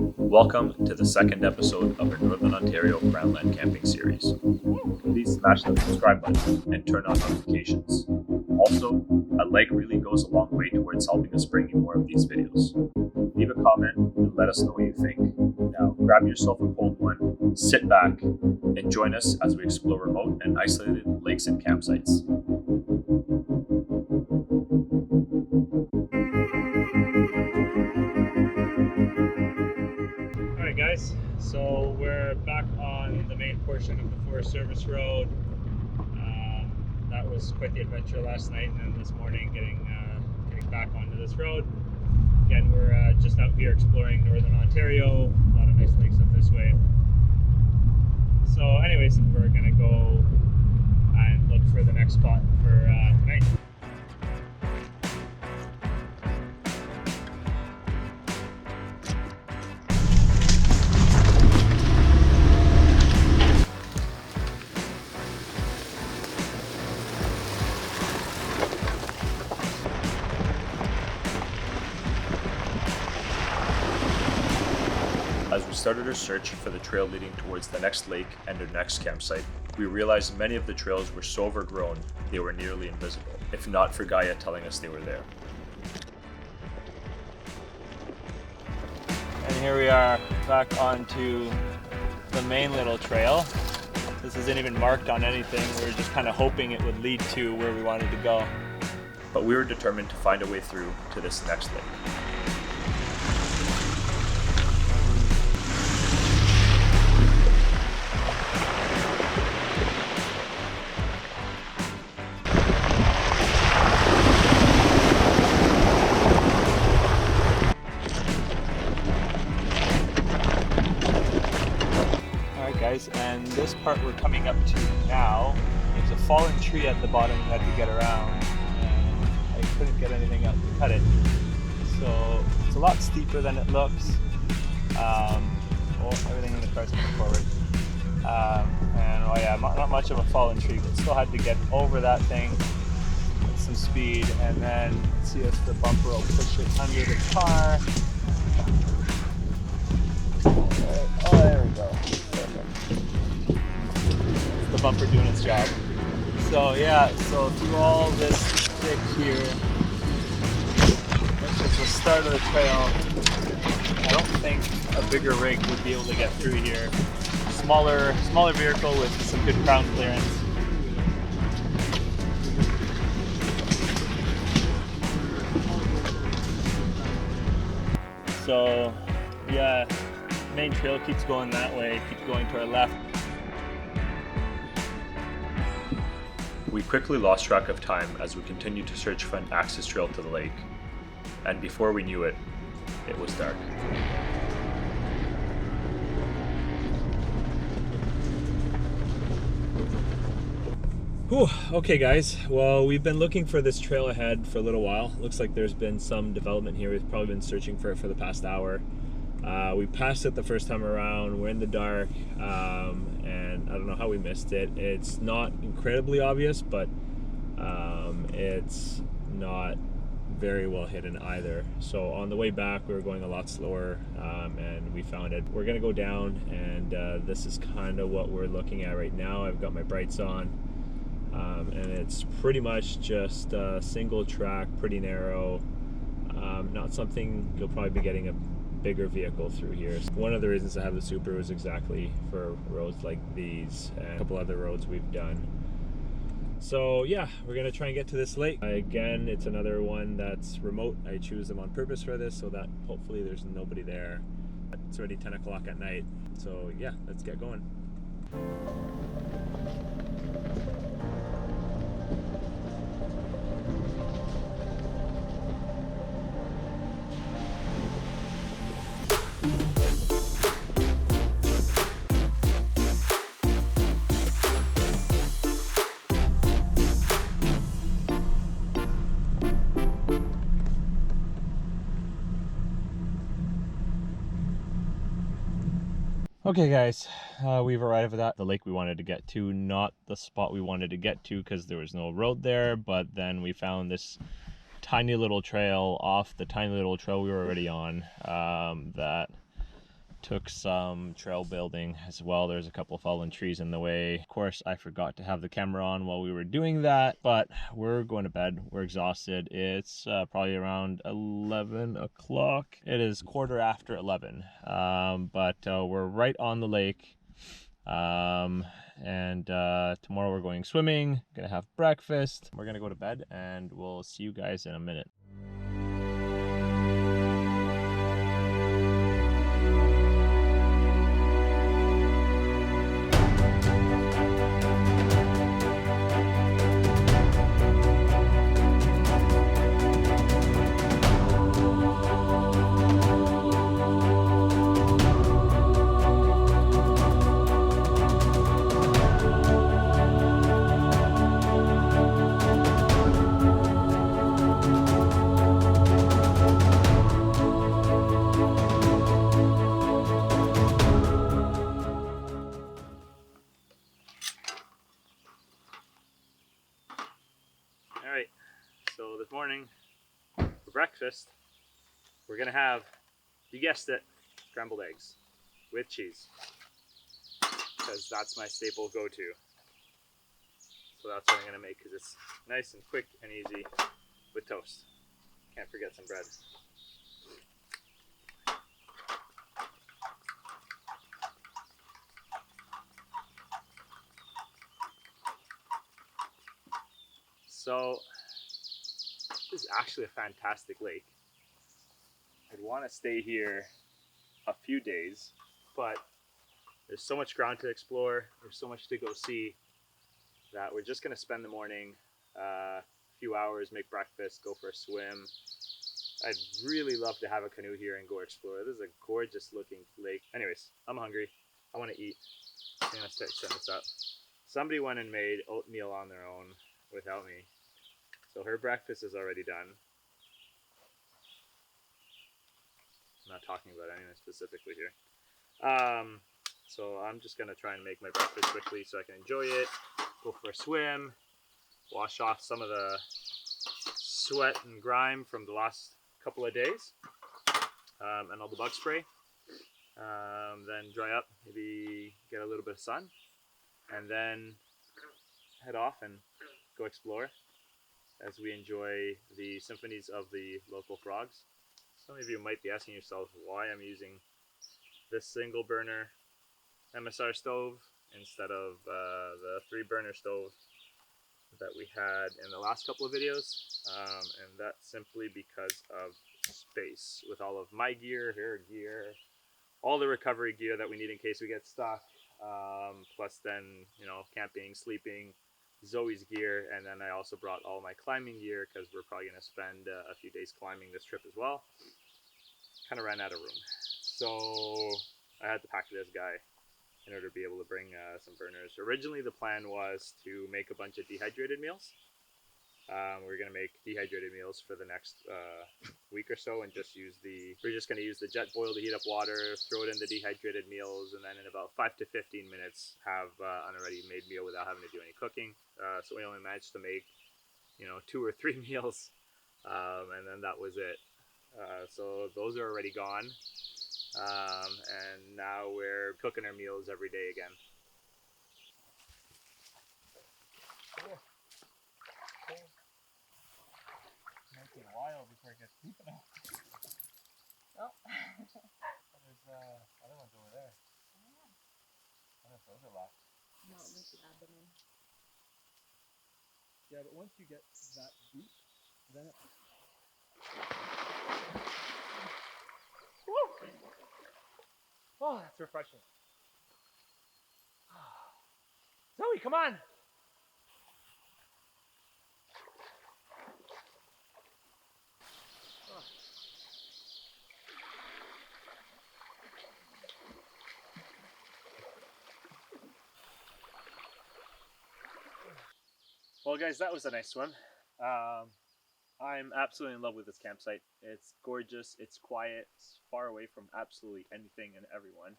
Welcome to the second episode of our Northern Ontario Crownland Camping series. Please smash the subscribe button and turn on notifications. Also, a like really goes a long way towards helping us bring you more of these videos. Leave a comment and let us know what you think. Now, grab yourself a cold one, sit back, and join us as we explore remote and isolated lakes and campsites. Alright guys, so we're back on the main portion of the Forest Service Road. That was quite the adventure last night, and then this morning getting back onto this road. Again, we're just out here exploring Northern Ontario, a lot of nice lakes up this way. So anyways, we're going to go and look for the next spot for tonight. As we started our search for the trail leading towards the next lake and our next campsite, we realized many of the trails were so overgrown they were nearly invisible, if not for Gaia telling us they were there. And here we are back onto the main little trail. This isn't even marked on anything. We were just kind of hoping it would lead to where we wanted to go. But we were determined to find a way through to this next lake. And this part we're coming up to now, there's a fallen tree at the bottom we had to get around, and I couldn't get anything out to cut it. So it's a lot steeper than it looks. Everything in the car's coming forward. Not much of a fallen tree, but still had to get over that thing with some speed, and then see if the bumper will push it under the car. Oh, there we go. The bumper doing its job. So through all this thick here, this is the start of the trail. I don't think a bigger rig would be able to get through here. Smaller vehicle with some good ground clearance. So yeah, main trail keeps going that way, keeps going to our left. We quickly lost track of time as we continued to search for an access trail to the lake, and before we knew it, it was dark. Whew. Okay guys, well, we've been looking for this trail ahead for a little while. Looks like there's been some development here. We've probably been searching for it for the past hour. We passed it the first time around, we're in the dark, and I don't know how we missed it. It's not incredibly obvious, but it's not very well hidden either. So on the way back, we were going a lot slower, and we found it. We're gonna go down, and this is kind of what we're looking at right now. I've got my brights on, and it's pretty much just a single track, pretty narrow, not something you'll probably be getting a bigger vehicle through here. One of the reasons I have the Super was exactly for roads like these and a couple other roads we've done. So yeah, we're gonna try and get to this lake. Again, it's another one that's remote. I choose them on purpose for this so that hopefully there's nobody there. It's already 10 o'clock at night. So yeah, let's get going. Okay guys, we've arrived at the lake we wanted to get to, not the spot we wanted to get to because there was no road there, but then we found this tiny little trail off the tiny little trail we were already on that Took some trail building as well. There's a couple of fallen trees in the way. Of course, I forgot to have the camera on while we were doing that, but we're going to bed. We're exhausted. It's probably around 11 o'clock. It is quarter after 11, but we're right on the lake. And tomorrow we're going swimming, gonna have breakfast. We're gonna go to bed, and we'll see you guys in a minute. Alright, so this morning for breakfast, we're gonna have, you guessed it, scrambled eggs with cheese, because that's my staple go-to. So that's what I'm gonna make, because it's nice and quick and easy with toast. Can't forget some bread. So this is actually a fantastic lake. I'd want to stay here a few days, but there's so much ground to explore, there's so much to go see, that we're just going to spend the morning, a few hours, make breakfast, go for a swim. I'd really love to have a canoe here and go explore. This is a gorgeous looking lake. Anyways, I'm hungry. I want to eat. I'm going to start setting this up. Somebody went and made oatmeal on their own without me. So her breakfast is already done. I'm not talking about anything specifically here. So I'm just gonna try and make my breakfast quickly so I can enjoy it, go for a swim, wash off some of the sweat and grime from the last couple of days, and all the bug spray. Then dry up, maybe get a little bit of sun, and then head off and go explore as we enjoy the symphonies of the local frogs. Some of you might be asking yourselves why I'm using this single burner MSR stove instead of the 3-burner stove that we had in the last couple of videos, and that's simply because of space. With all of my gear, her gear, all the recovery gear that we need in case we get stuck, plus then, you know, camping, sleeping, Zoe's gear, and then I also brought all my climbing gear because we're probably going to spend a few days climbing this trip as well. Kind of ran out of room, so I had to pack this guy in order to be able to bring some burners. Originally the plan was to make a bunch of dehydrated meals. We're going to make dehydrated meals for the next week or so, and we're just going to use the jet boil to heat up water, throw it in the dehydrated meals, and then in about 5 to 15 minutes have an already made meal without having to do any cooking. So we only managed to make, 2 or 3 meals, and then that was it. So those are already gone, and now we're cooking our meals every day again. Cool. Might be a while before it gets deep enough. Oh. There's other ones over there. Yeah. I don't know if those are left. No, we should add them in. Yeah, but once you get that deep, then it... Woo! Oh, that's refreshing. Zoe, come on! Well, guys, that was a nice swim. I'm absolutely in love with this campsite. It's gorgeous, it's quiet, it's far away from absolutely anything and everyone.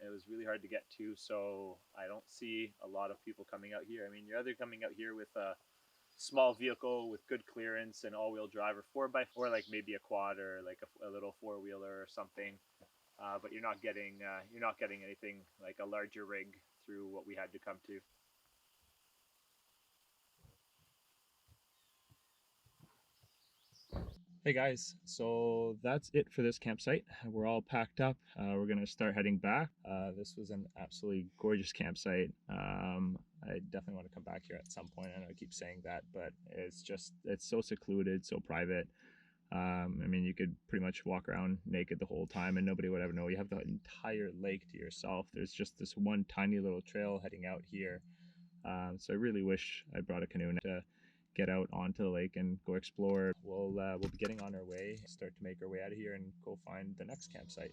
It was really hard to get to, so I don't see a lot of people coming out here. I mean, you're either coming out here with a small vehicle with good clearance and all-wheel drive, or 4x4, like maybe a quad or like a little 4-wheeler or something. but you're not getting anything like a larger rig through what we had to come to. Hey guys, so that's it for this campsite. We're all packed up. We're gonna start heading back. This was an absolutely gorgeous campsite. I definitely want to come back here at some point. I know I keep saying that, but it's so secluded, so private. I mean, you could pretty much walk around naked the whole time and nobody would ever know. You have the entire lake to yourself. There's just this one tiny little trail heading out here. So I really wish I brought a canoe to get out onto the lake and go explore. We'll be getting on our way, start to make our way out of here and go find the next campsite.